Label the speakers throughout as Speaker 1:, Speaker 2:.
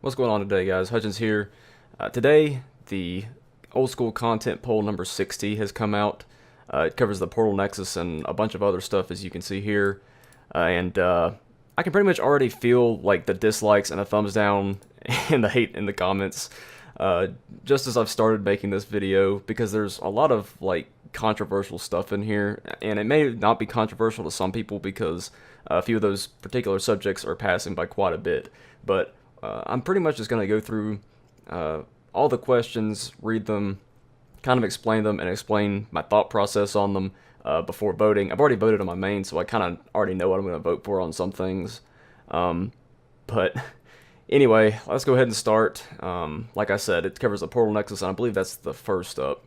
Speaker 1: What's going on today, guys? Hutchins here. Today, the old school content poll number 60 has come out. It covers the Portal Nexus and a bunch of other stuff, as you can see here. And I can pretty much already feel like the dislikes and the thumbs down and the hate in the comments, just as I've started making this video, because there's a lot of like controversial stuff in here, and it may not be controversial to some people because a few of those particular subjects are passing by quite a bit, but I'm pretty much just going to go through all the questions, read them, kind of explain them, and explain my thought process on them before voting. I've already voted on my main, so I kind of already know what I'm going to vote for on some things. But anyway, let's go ahead and start. Like I said, it covers the Portal Nexus, and I believe that's the first up.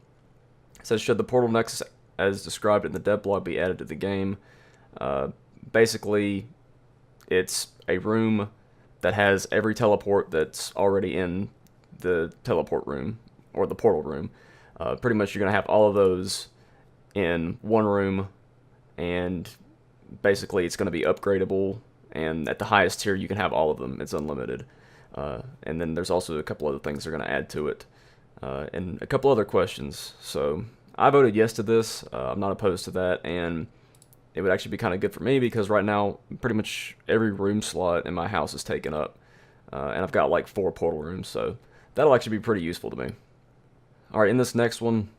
Speaker 1: It says, should the Portal Nexus as described in the dev blog be added to the game? Basically, it's a room that has every teleport that's already in the teleport room, or the portal room. Pretty much you're going to have all of those in one room, and basically it's going to be upgradable, and at the highest tier you can have all of them. It's unlimited. And then there's also a couple other things they're going to add to it, and a couple other questions. So I voted yes to this. I'm not opposed to that, and it would actually be kind of good for me because right now pretty much every room slot in my house is taken up, and I've got like 4 portal rooms, so that'll actually be pretty useful to me. Alright, in this next one,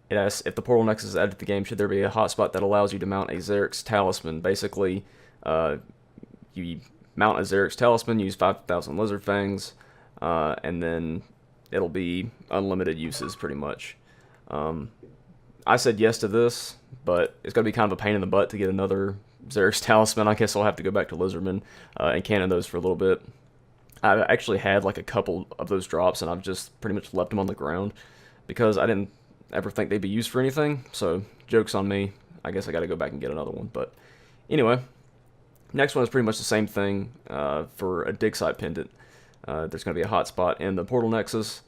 Speaker 1: it asks, if the Portal Nexus is added to the game, should there be a hotspot that allows you to mount a Xerix Talisman? Basically, you mount a Xerix Talisman, use 5,000 Lizard Fangs, and then it'll be unlimited uses pretty much. I said yes to this, but it's going to be kind of a pain in the butt to get another Xerix Talisman. I guess I'll have to go back to Lizardman and cannon those for a little bit. I actually had like a couple of those drops, and I've just pretty much left them on the ground because I didn't ever think they'd be used for anything, so joke's on me. I guess I got to go back and get another one. But anyway, next one is pretty much the same thing for a dig site pendant. There's going to be a hotspot in the Portal Nexus,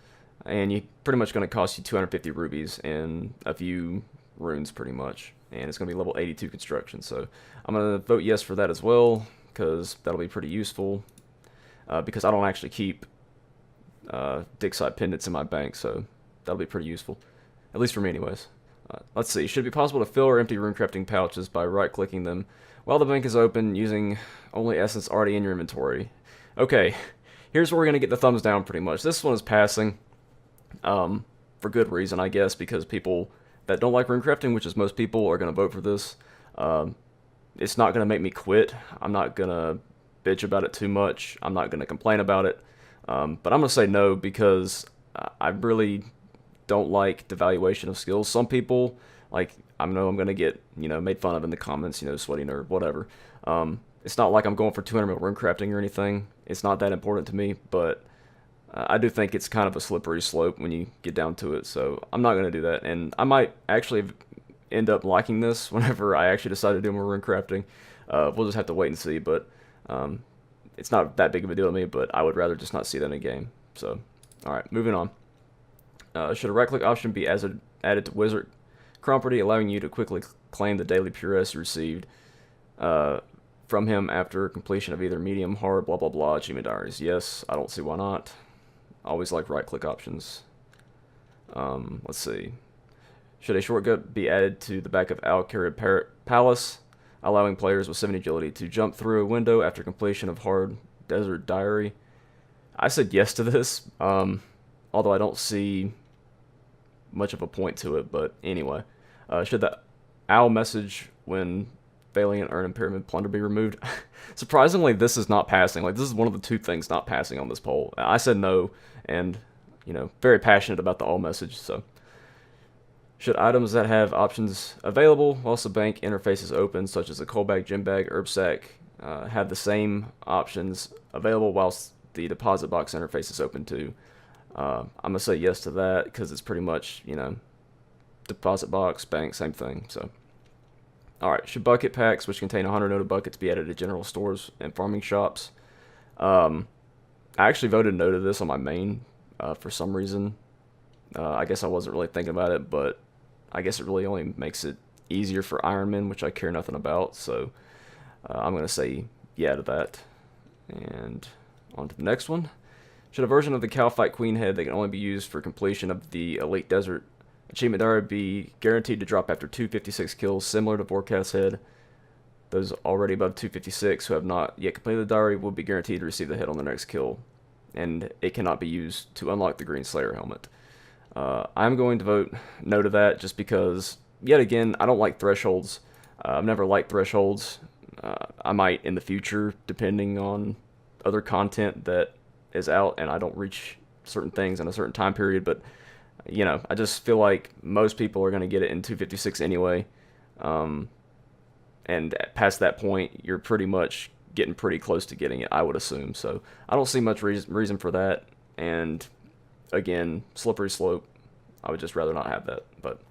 Speaker 1: and you pretty much going to cost you 250 rubies and a few runes pretty much, and it's going to be level 82 construction. So I'm going to vote yes for that as well because that'll be pretty useful. Because I don't actually keep dig site pendants in my bank, so that'll be pretty useful, at least for me anyways. Let's see, should it be possible to fill or empty runecrafting pouches by right-clicking them while the bank is open using only essence already in your inventory? Okay, here's where we're going to get the thumbs down pretty much. This one is passing, for good reason, I guess, because people that don't like runecrafting, which is most people, are going to vote for this. It's not going to make me quit. I'm not going to bitch about it too much. I'm not going to complain about it. But I'm going to say no because I really don't like devaluation of skills. Some people, like, I know I'm going to get, made fun of in the comments, sweaty nerd, whatever. It's not like I'm going for 200 mil rune crafting or anything. It's not that important to me, but I do think it's kind of a slippery slope when you get down to it. So I'm not going to do that. And I might actually end up liking this whenever I actually decide to do more rune crafting. We'll just have to wait and see, but it's not that big of a deal to me, but I would rather just not see that in a game. So, alright, moving on. Should a right-click option be added to Wizard Property, allowing you to quickly claim the daily puress you received from him after completion of either medium, hard, blah, blah, blah, achievement diaries? Yes, I don't see why not. Always like right-click options. Let's see. Should a shortcut be added to the back of Kharid Parrot Palace, allowing players with 70 agility to jump through a window after completion of hard desert diary? I said yes to this, although I don't see much of a point to it, but anyway. Should the owl message when failing an earn and pyramid plunder be removed? Surprisingly, this is not passing. Like, this is one of the 2 things not passing on this poll. I said no, and, very passionate about the owl message, so. Should items that have options available whilst the bank interface is open, such as a coal bag, gem bag, herb sack, have the same options available whilst the deposit box interface is open too? I'm going to say yes to that because it's pretty much, deposit box, bank, same thing. So, alright, should bucket packs, which contain 100 noted buckets, be added to general stores and farming shops? I actually voted no to this on my main for some reason. I guess I wasn't really thinking about it, but I guess it really only makes it easier for Ironman, which I care nothing about, so I'm going to say yeah to that. And on to the next one. Should a version of the Cow Fight Queen head that can only be used for completion of the Elite Desert achievement diary be guaranteed to drop after 256 kills, similar to Forecast head? Those already above 256 who have not yet completed the diary will be guaranteed to receive the head on their next kill, and it cannot be used to unlock the Green Slayer helmet. I'm going to vote no to that just because, yet again, I don't like thresholds. I've never liked thresholds. I might in the future, depending on other content that is out and I don't reach certain things in a certain time period, but you know, I just feel like most people are going to get it in 256 anyway. And past that point, you're pretty much getting pretty close to getting it, I would assume. So I don't see much reason for that. And again, slippery slope. I would just rather not have that. But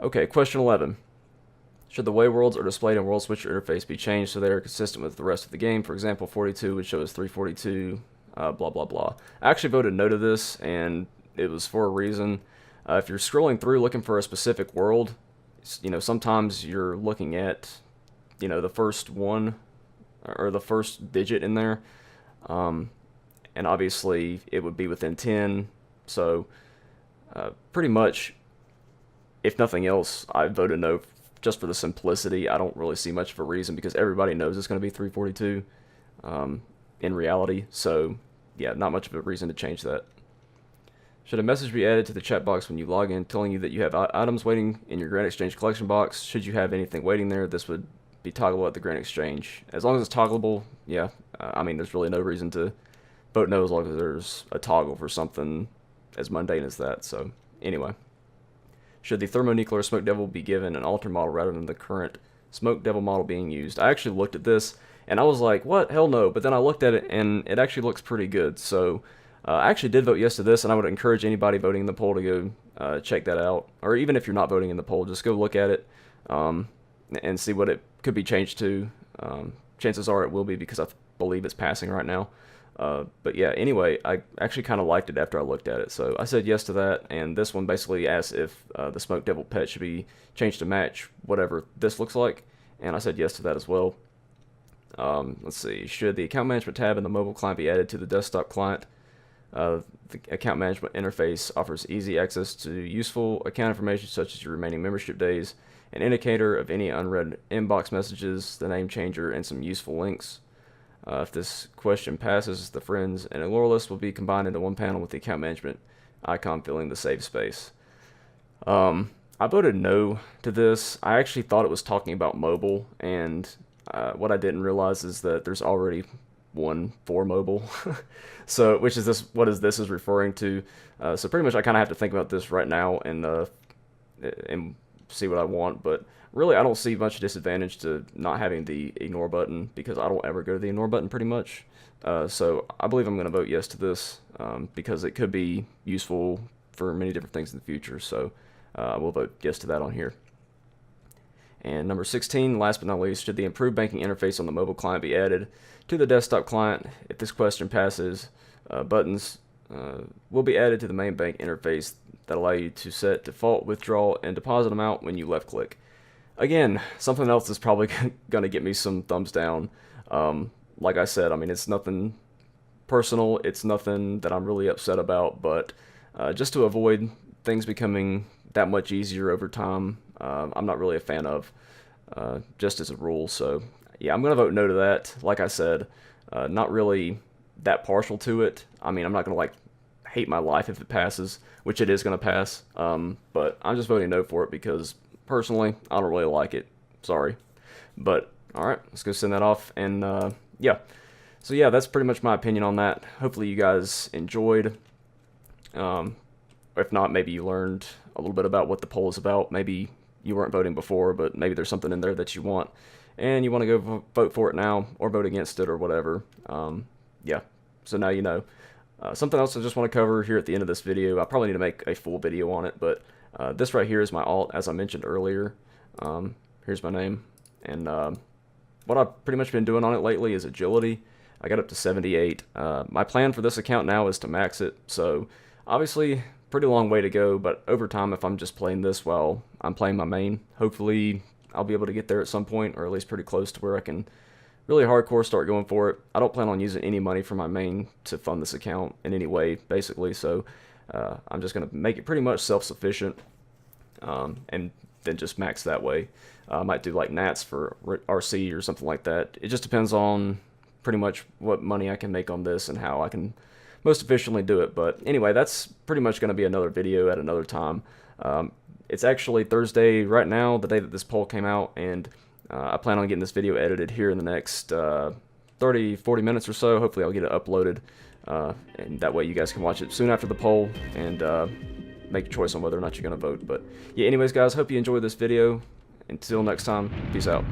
Speaker 1: okay, question 11. Should the way worlds are displayed in World Switcher interface be changed so they are consistent with the rest of the game? For example, 42 would show as 342, blah, blah, blah. I actually voted no to this, and it was for a reason. If you're scrolling through looking for a specific world, you know, sometimes you're looking at, you know, the first one or the first digit in there. And obviously it would be within 10. So pretty much, if nothing else, I voted no just for the simplicity. I don't really see much of a reason because everybody knows it's going to be 342 in reality. So yeah, not much of a reason to change that. Should a message be added to the chat box when you log in telling you that you have items waiting in your Grand Exchange collection box? Should you have anything waiting there, this would be toggleable at the Grand Exchange. As long as it's toggleable, yeah. I mean, there's really no reason to vote no as long as there's a toggle for something as mundane as that. So anyway. Should the Thermonuclear Smoke Devil be given an alternate model rather than the current Smoke Devil model being used? I actually looked at this and I was like, what? Hell no. But then I looked at it and it actually looks pretty good. So I actually did vote yes to this, and I would encourage anybody voting in the poll to go check that out. Or even if you're not voting in the poll, just go look at it and see what it could be changed to. Chances are it will be because I believe it's passing right now. But yeah, anyway, I actually kind of liked it after I looked at it. So I said yes to that, and this one basically asks if the Smoke Devil pet should be changed to match whatever this looks like, and I said yes to that as well. Let's see, should the account management tab in the mobile client be added to the desktop client? The account management interface offers easy access to useful account information such as your remaining membership days, an indicator of any unread inbox messages, the name changer, and some useful links. If this question passes, the friends and lore list will be combined into one panel with the account management icon filling the save space. I voted no to this. I actually thought it was talking about mobile, and what I didn't realize is that there's already one for mobile. So which is this, what is this is referring to. So pretty much I kind of have to think about this right now and see what I want, but really I don't see much disadvantage to not having the ignore button because I don't ever go to the ignore button pretty much. So I believe I'm going to vote yes to this because it could be useful for many different things in the future. So I will vote yes to that on here. And number 16, last but not least, should the improved banking interface on the mobile client be added to the desktop client? If this question passes, buttons will be added to the main bank interface that allow you to set default withdrawal and deposit amount when you left click. Again, something else is probably going to get me some thumbs down. Like I said, I mean, it's nothing personal. It's nothing that I'm really upset about, but just to avoid things becoming that much easier over time, I'm not really a fan of, just as a rule. So yeah, I'm going to vote no to that. Like I said, not really that partial to it. I mean, I'm not going to like hate my life if it passes, which it is going to pass. But I'm just voting no for it because personally, I don't really like it. Sorry. But all right, let's go send that off. And yeah, so yeah, that's pretty much my opinion on that. Hopefully you guys enjoyed. If not, maybe you learned a little bit about what the poll is about. Maybe you weren't voting before, but maybe there's something in there that you want, and you want to go vote for it now, or vote against it, or whatever. Yeah, so now you know. Something else I just want to cover here at the end of this video. I probably need to make a full video on it, but this right here is my alt, as I mentioned earlier. Here's my name, and what I've pretty much been doing on it lately is agility. I got up to 78. My plan for this account now is to max it, so obviously pretty long way to go, but over time, if I'm just playing this while I'm playing my main, hopefully I'll be able to get there at some point, or at least pretty close to where I can really hardcore, start going for it. I don't plan on using any money from my main to fund this account in any way, basically. So I'm just gonna make it pretty much self-sufficient, and then just max that way. I might do like Nats for RC or something like that. It just depends on pretty much what money I can make on this and how I can most efficiently do it. But anyway, that's pretty much going to be another video at another time. It's actually Thursday right now, the day that this poll came out, and I plan on getting this video edited here in the next 30-40 minutes or so. Hopefully I'll get it uploaded, and that way you guys can watch it soon after the poll and make a choice on whether or not you're going to vote. But yeah, anyways guys, hope you enjoyed this video. Until next time, peace out.